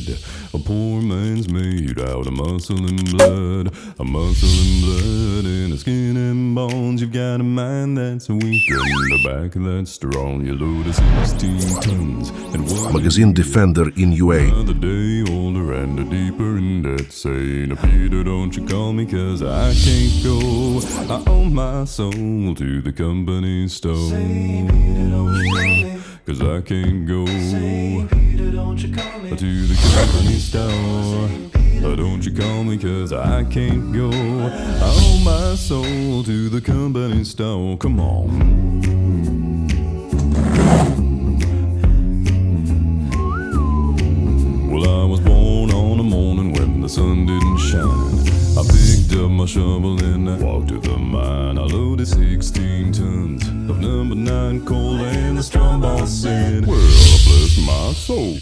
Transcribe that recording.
head. A poor man's made out of muscle and blood. A muscle and blood and a skin and bones. You've got a mind that's weak and a back that's strong. You load of 16 tons and one. Магазин Defender in UA. Another day older and deeper in debt. Saying, Peter, don't you call me 'cause I can't go. I owe my soul to the company store. Say, Peter, don't you call me. 'Cause I can't go. Say, Peter, don't you call me. To the company store. Don't you call me 'cause I can't go. I owe my soul to the company store. Come on. Well, I was born on a morning when the sun didn't shine. I picked up my shovel and I walked to the mine. I loaded 16 tons of number 9 coal and the strong boss said, well, bless my soul.